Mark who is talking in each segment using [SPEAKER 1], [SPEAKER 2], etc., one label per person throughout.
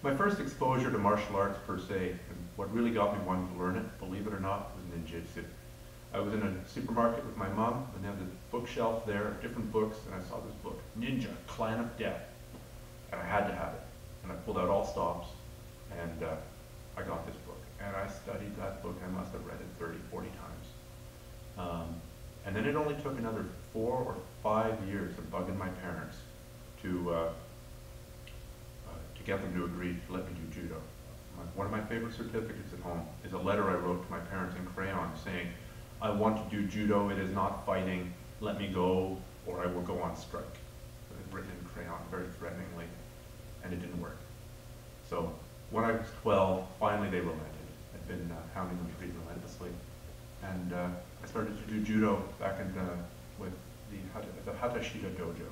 [SPEAKER 1] My first exposure to martial arts per se, and what really got me wanting to learn it, believe it or not, was ninjutsu. I was in a supermarket with my mom, and they had this bookshelf there of different books, and I saw this book, Ninja, Clan of Death, and I had to have it. And I pulled out all stops, and I got this book. And I studied that book. I must have read it 30, 40 times. And then it only took another 4 or 5 years of bugging my parents to get them to agree to let me do judo. One of my favorite certificates at home is a letter I wrote to my parents in crayon saying, I want to do judo, it is not fighting, let me go or I will go on strike. It was written in crayon very threateningly, and it didn't work. So when I was 12, finally they relented. I'd been hounding them pretty relentlessly. And I started to do judo back in with the Hatashida dojo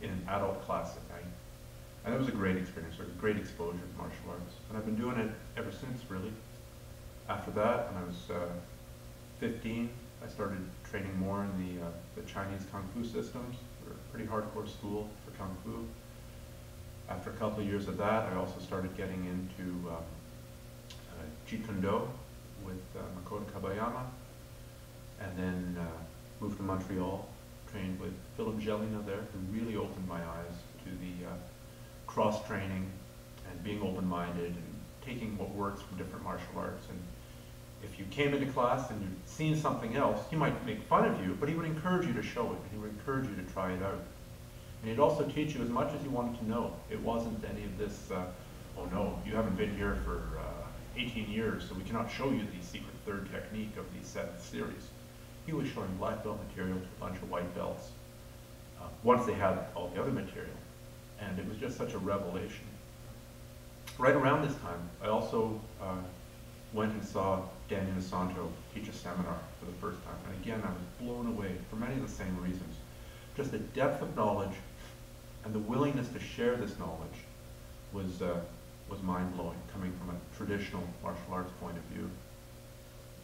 [SPEAKER 1] in an adult class at night. And it was a great experience, a great exposure to martial arts. And I've been doing it ever since, really. After that, when I was 15, I started training more in the Chinese Kung Fu systems. They're a pretty hardcore school for Kung Fu. After a couple of years of that, I also started getting into Jeet Kune Do with Makoto Kabayama. And then moved to Montreal, trained with Philip Gelina there, who really opened my eyes to the cross-training and being open-minded and taking what works from different martial arts. And if you came into class and you'd seen something else, he might make fun of you, but he would encourage you to show it. He would encourage you to try it out. And he'd also teach you as much as you wanted to know. It wasn't any of this, oh no, you haven't been here for 18 years, so we cannot show you the secret third technique of the 7th series. He was showing black belt material to a bunch of white belts once they had all the other material. And it was just such a revelation. Right around this time, I also went and saw Daniel Inosanto teach a seminar for the first time. And again, I was blown away for many of the same reasons. Just the depth of knowledge and the willingness to share this knowledge was mind-blowing, coming from a traditional martial arts point of view.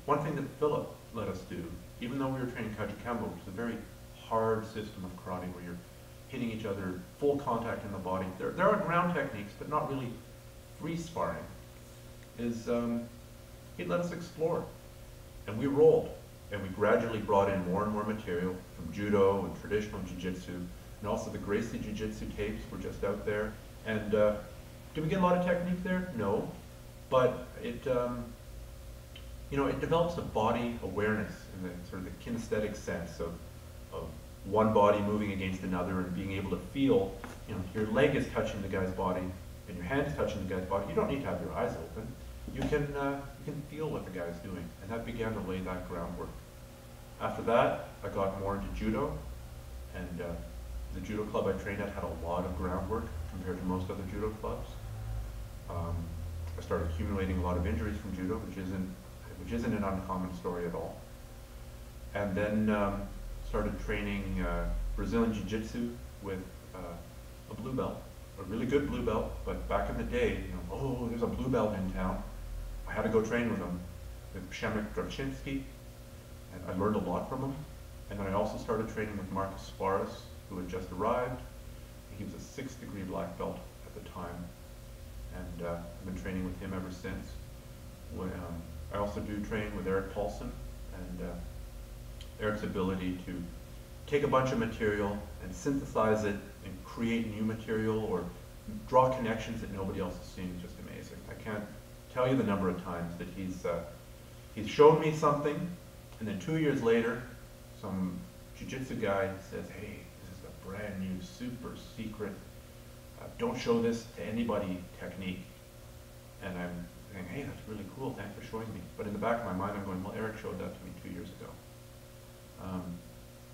[SPEAKER 1] One thing that Philip let us do, even though we were training Kajikembo, which is a very hard system of karate where you're hitting each other, full contact in the body. There are ground techniques, but not really free sparring, is he'd let us explore. And we rolled, and we gradually brought in more and more material from judo and traditional jiu-jitsu, and also the Gracie jiu-jitsu tapes were just out there. And did we get a lot of technique there? No, but it, it develops a body awareness in the sort of the kinesthetic sense of one body moving against another and being able to feel, your leg is touching the guy's body and your hand is touching the guy's body. You don't need to have your eyes open. You can feel what the guy's doing, and that began to lay that groundwork. After that, I got more into judo, and the judo club I trained at had a lot of groundwork compared to most other judo clubs. I started accumulating a lot of injuries from judo, which isn't an uncommon story at all. And then started training Brazilian Jiu-Jitsu with a blue belt, a really good blue belt, but back in the day, oh, there's a blue belt in town. I had to go train with him, with Przemek Drachynski, and I learned a lot from him. And then I also started training with Marcus Suarez, who had just arrived. He was a 6th degree black belt at the time, and I've been training with him ever since. I also do train with Eric Paulson, and Eric's ability to take a bunch of material and synthesize it and create new material or draw connections that nobody else is seeing is just amazing. I can't tell you the number of times that he's shown me something, and then 2 years later, some jiu-jitsu guy says, hey, this is a brand new, super secret, don't show this to anybody technique. And I'm saying, hey, that's really cool, thanks for showing me. But in the back of my mind, I'm going, well, Eric showed that to me 2 years ago.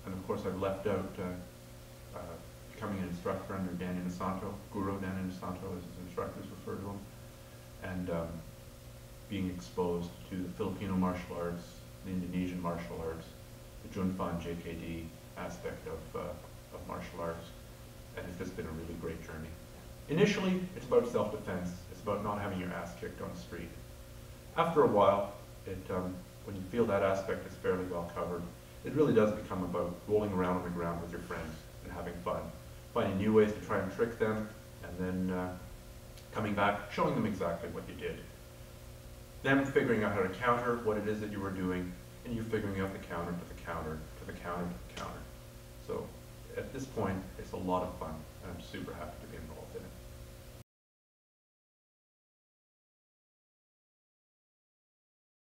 [SPEAKER 1] And of course, I've left out becoming an instructor under Daniel Inosanto, Guru Daniel Inosanto, as his instructors refer to him, and being exposed to the Filipino martial arts, the Indonesian martial arts, the Junfan JKD aspect of martial arts, and it's just been a really great journey. Initially, it's about self-defense. It's about not having your ass kicked on the street. After a while, when you feel that aspect is fairly well covered, it really does become about rolling around on the ground with your friends and having fun, finding new ways to try and trick them, and then coming back, showing them exactly what you did. Them figuring out how to counter what it is that you were doing, and you figuring out the counter to the counter to the counter to the counter. So at this point, it's a lot of fun, and I'm super happy to be involved in it.